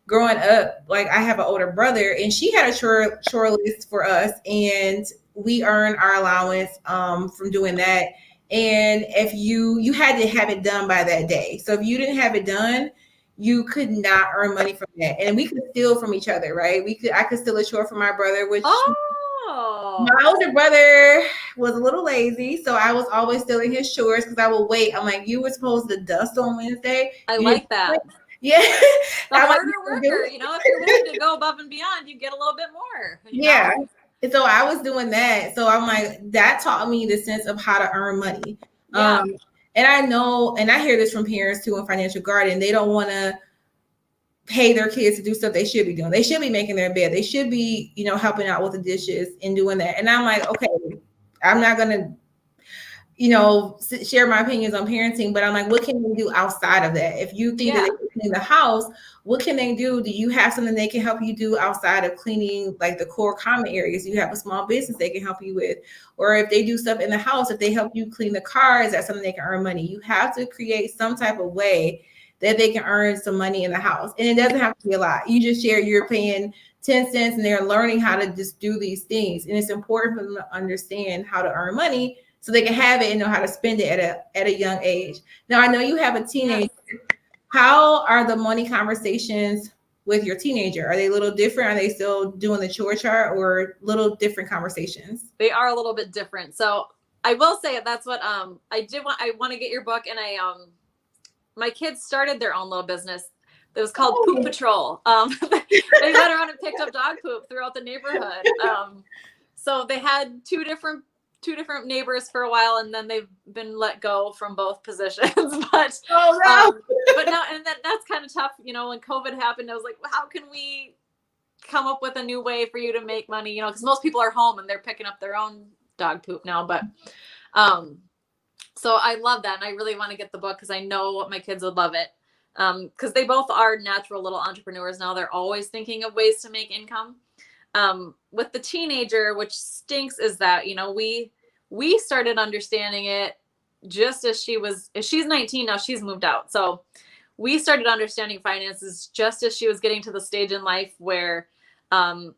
growing up, like, I have an older brother, and she had a chore list for us, and we earn our allowance from doing that. And if you had to have it done by that day. So if you didn't have it done, you could not earn money from that. And we could steal from each other, right? I could steal a chore from my brother, which my older brother was a little lazy, so I was always stealing his chores because I would wait. I'm like, you were supposed to dust on Wednesday. I like that. Yeah. The harder worker, you know, if you're willing to go above and beyond, you get a little bit more. Yeah. And so I was doing that. So I'm like, that taught me the sense of how to earn money. Yeah. And I know, and I hear this from parents too in Financial Garden, they don't want to pay their kids to do stuff they should be doing. They should be making their bed. They should be, you know, helping out with the dishes and doing that. And I'm like, okay, I'm not going to, you know, share my opinions on parenting, but I'm like, what can we do outside of that? If you think that they can clean the house, what can they do? Do you have something they can help you do outside of cleaning, like the core common areas? You have a small business they can help you with, or if they do stuff in the house, if they help you clean the car, is that something they can earn money? You have to create some type of way that they can earn some money in the house. And it doesn't have to be a lot. You just share, you're paying 10 cents and they're learning how to just do these things. And it's important for them to understand how to earn money so they can have it and know how to spend it at a young age. Now, I know you have a teenager. How are the money conversations with your teenager? Are they a little different? Are they still doing the chore chart, or little different conversations? They are a little bit different. So I will say that's what I want to get your book, and my kids started their own little business. It was called Poop Patrol. They went around and picked up dog poop throughout the neighborhood. So they had two different neighbors for a while, and then they've been let go from both positions. But but now, and that's kind of tough. You know, when COVID happened, I was like, well, how can we come up with a new way for you to make money? You know, because most people are home and they're picking up their own dog poop now. But so I love that, and I really want to get the book because I know my kids would love it. Because they both are natural little entrepreneurs now. They're always thinking of ways to make income. With the teenager, which stinks, is that, you know, we started understanding it just as she's 19 now, she's moved out. So we started understanding finances just as she was getting to the stage in life where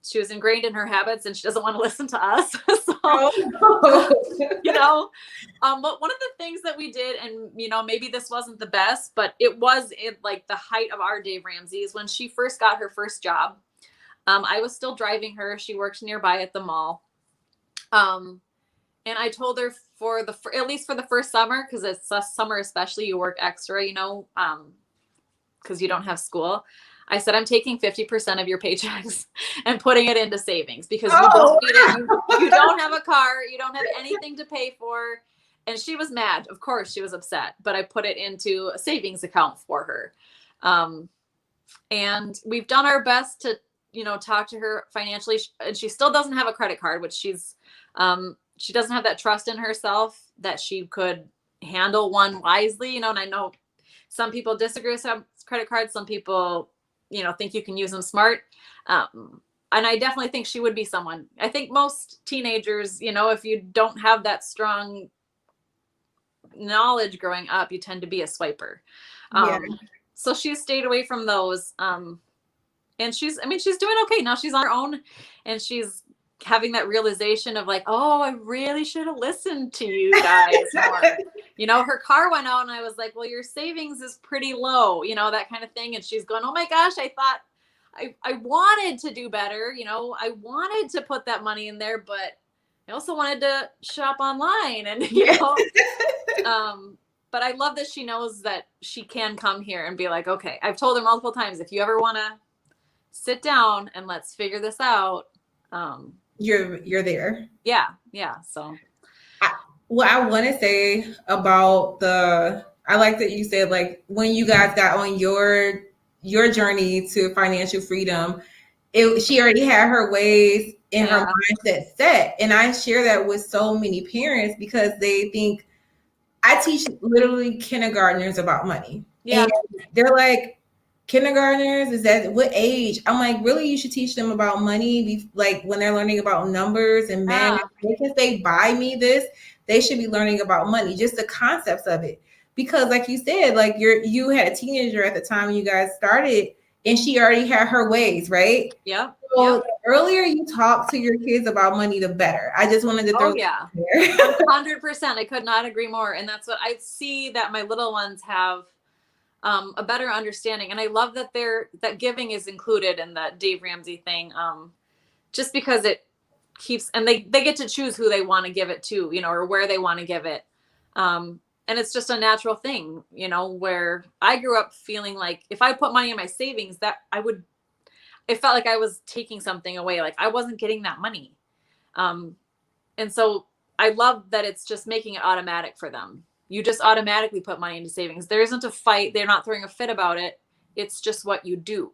she was ingrained in her habits and she doesn't want to listen to us. So, you know, but one of the things that we did, and, you know, maybe this wasn't the best, but it was in like the height of our Dave Ramsey's when she first got her first job. I was still driving her. She worked nearby at the mall. And I told her at least for the first summer, because it's summer especially, you work extra, you know, because you don't have school. I said, I'm taking 50% of your paychecks and putting it into savings because you don't need it. You don't have a car. You don't have anything to pay for. And she was mad. Of course, she was upset. But I put it into a savings account for her. And we've done our best to, you know, talk to her financially. And she still doesn't have a credit card, which she doesn't have that trust in herself that she could handle one wisely, you know, and I know some people disagree with credit cards. Some people, you know, think you can use them smart. And I definitely think she would be someone. I think most teenagers, you know, if you don't have that strong knowledge growing up, you tend to be a swiper. So she's stayed away from those. And she's doing okay now. She's on her own, and she's having that realization of like, oh, I really should have listened to you guys more. You know, her car went out and I was like, well, your savings is pretty low, you know, that kind of thing. And she's going, oh my gosh, I thought I wanted to do better. You know, I wanted to put that money in there, but I also wanted to shop online and, you know, but I love that she knows that she can come here and be like, okay, I've told her multiple times, if you ever want to sit down and let's figure this out. You're there. Yeah. So what I want to say about I like that you said, like, when you guys got on your journey to financial freedom, she already had her ways in her mindset set. And I share that with so many parents because they think, I teach literally kindergartners about money. Yeah. And they're like, kindergartners, is that what age? I'm like, really, you should teach them about money, like when they're learning about numbers and math. Because they buy me this, they should be learning about money, just the concepts of it. Because like you said, like you had a teenager at the time when you guys started, and she already had her ways, right? Yep. So Yep. the earlier you talk to your kids about money, the better. I just wanted to throw Oh yeah. that there. 100%. I could not agree more. And that's what I see, that my little ones have a better understanding. And I love that that giving is included in that Dave Ramsey thing. Just because it keeps, and they get to choose who they want to give it to, or where they want to give it. And it's just a natural thing, where I grew up feeling like if I put money in my savings, that it felt like I was taking something away. Like I wasn't getting that money. And so I love that it's just making it automatic for them. You just automatically put money into savings. There isn't a fight. They're not throwing a fit about it. It's just what you do,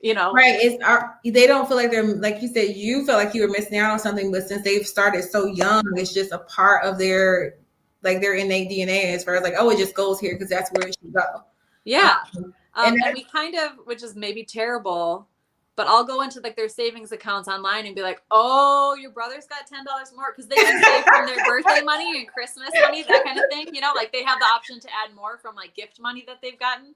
Right. They don't feel like they're, like you said, you felt like you were missing out on something, but since they've started so young, it's just a part of their innate DNA as far as like, oh, it just goes here because that's where it should go. Yeah. And And we kind of, which is maybe terrible, but I'll go into like their savings accounts online and be like, oh, your brother's got $10 more, because they can save from their birthday money and Christmas money, that kind of thing. Like they have the option to add more from like gift money that they've gotten.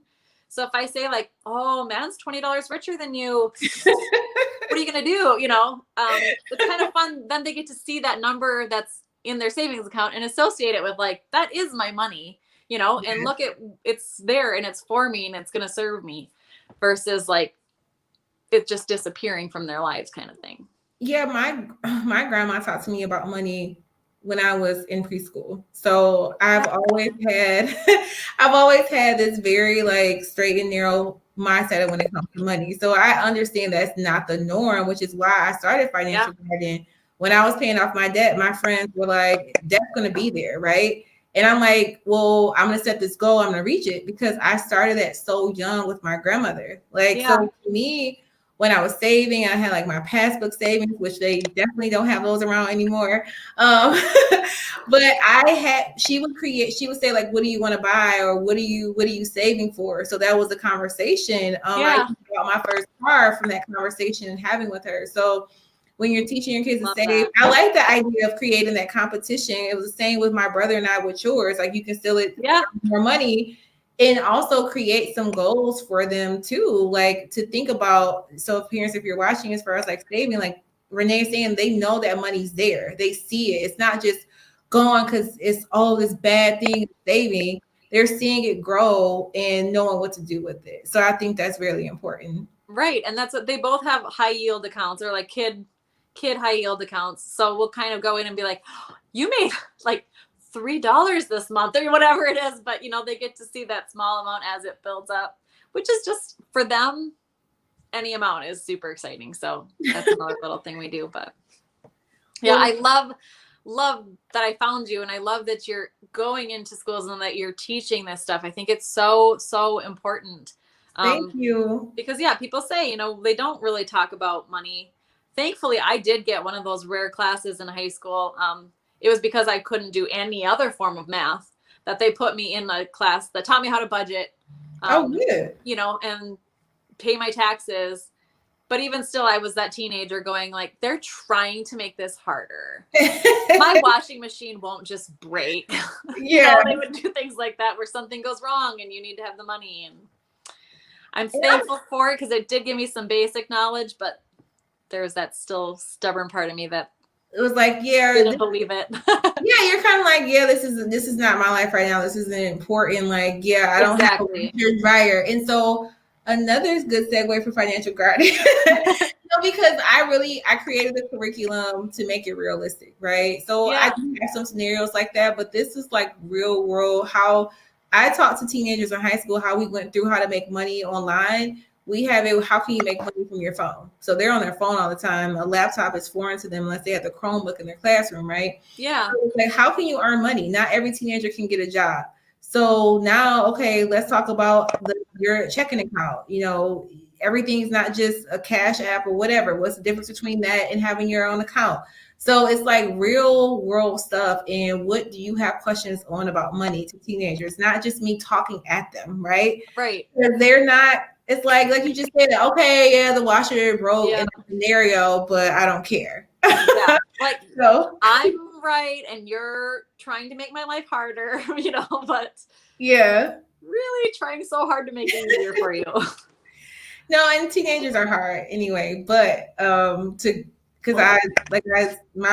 So if I say like, oh, man's $20 richer than you, what are you going to do? It's kind of fun. Then they get to see that number that's in their savings account and associate it with like, that is my money, and look at, it's there and it's for me and it's going to serve me, versus like it just disappearing from their lives kind of thing. Yeah. My grandma talked to me about money when I was in preschool. So I've always had this very like straight and narrow mindset when it comes to money. So I understand that's not the norm, which is why I started financial guiding. When I was paying off my debt, my friends were like, debt's going to be there, right? And I'm like, well, I'm going to set this goal. I'm going to reach it, because I started that so young with my grandmother. Like, so for me, when I was saving, I had like my passbook savings, which they definitely don't have those around anymore. But she would say like, what do you want to buy? Or what are you saving for? So that was a conversation. I got my first car from that conversation and having with her. So when you're teaching your kids to save, I like the idea of creating that competition. It was the same with my brother and I with yours. Like you can still more money, and also create some goals for them too, like to think about. So parents, if you're watching, as far as like saving, like Renee saying, they know that money's there. They see it. It's not just gone because it's all this bad thing saving. They're seeing it grow and knowing what to do with it. So I think that's really important. Right. And that's what they both have, high yield accounts, or like kid high yield accounts. So we'll kind of go in and be like, oh, you made like $3 this month or whatever it is, but they get to see that small amount as it builds up, which is just, for them, any amount is super exciting. So that's another little thing we do. But yeah, I love that I found you, and I love that you're going into schools and that you're teaching this stuff. I think it's so important. Thank you. Because people say, they don't really talk about money. Thankfully, I did get one of those rare classes in high school. It was because I couldn't do any other form of math that they put me in a class that taught me how to budget. Good. And pay my taxes. But even still, I was that teenager going like, they're trying to make this harder. My washing machine won't just break. Yeah. They would do things like that where something goes wrong and you need to have the money. And I'm thankful for it, because it did give me some basic knowledge, but there's that still stubborn part of me that it was like, didn't believe it. You're kind of like, this is not my life right now. This isn't important. Like, I don't have a desire. And so another good segue for financial guarding, because I created the curriculum to make it realistic, right? So I do have some scenarios like that, but this is like real world, how I talk to teenagers in high school, how we went through how to make money online. We have it, how can you make money from your phone? So they're on their phone all the time. A laptop is foreign to them unless they have the Chromebook in their classroom, right? Yeah. So like, how can you earn money? Not every teenager can get a job. So now, okay, let's talk about your checking account. Everything's not just a cash app or whatever. What's the difference between that and having your own account? So it's like real world stuff. And what do you have questions on about money to teenagers? Not just me talking at them, right? Right. Because they're not, it's like you just said, okay, the washer broke in a scenario, but I don't care. Like, so I'm right and you're trying to make my life harder, but really trying so hard to make it easier for you. No, and teenagers are hard anyway, but my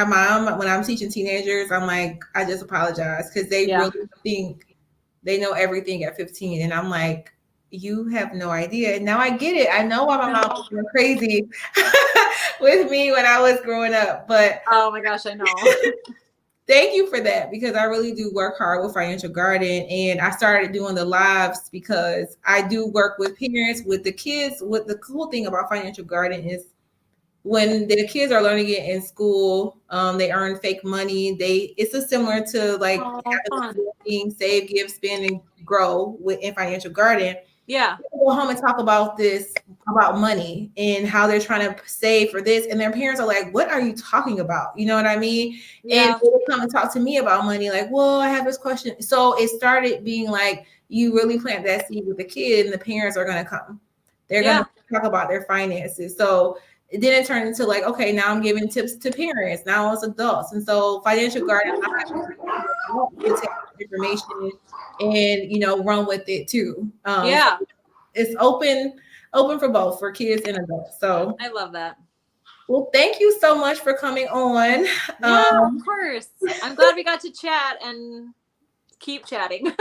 mom, when I'm teaching teenagers, I'm like, I just apologize because they Yeah. really think they know everything at 15. And I'm like, you have no idea. And now I get it. I know why my mom was going crazy with me when I was growing up. But Oh my gosh, I know. thank you for that because I really do work hard with Financial Garden. And I started doing the lives because I do work with parents, with the kids. What the cool thing about Financial Garden is when the kids are learning it in school, they earn fake money. It's a similar to like Oh, fun. having save, give, spend, and grow in Financial Garden. Yeah. Go home and talk about money and how they're trying to save for this, and their parents are like, "What are you talking about?" You know what I mean? And Yeah. they would come and talk to me about money, like, "Well, I have this question." So it started being like, you really plant that seed with the kid, and the parents are going to come. They're going to talk about their finances. So then it turned into like, okay, now I'm giving tips to parents. Now it's adults, and so Financial Garden to take information and run with it too. Yeah. So it's open for both, for kids and adults. So I love that. well, thank you so much for coming on. Yeah, of course. I'm glad we got to chat and keep chatting.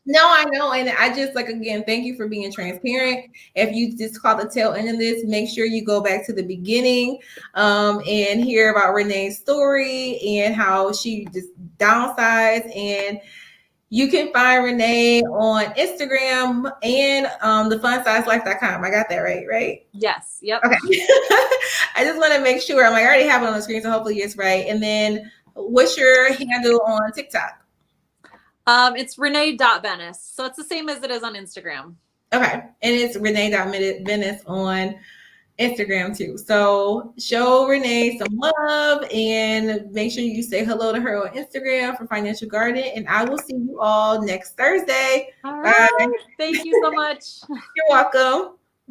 No, I know. And I just again, thank you for being transparent. If you just caught the tail end of this, make sure you go back to the beginning and hear about Renee's story and how she just downsized. And you can find Renee on Instagram and thefunsizelife.com. I got that right? Yes. Yep. Okay. I just want to make sure. I already have it on the screen, so hopefully it's right. And then what's your handle on TikTok? It's Renee.Venice. So it's the same as it is on Instagram. Okay. And it's Renee.Venice on Instagram too. So show Renee some love and make sure you say hello to her on Instagram for Financial Garden. And I will see you all next Thursday. All right. Bye. Thank you so much. You're welcome.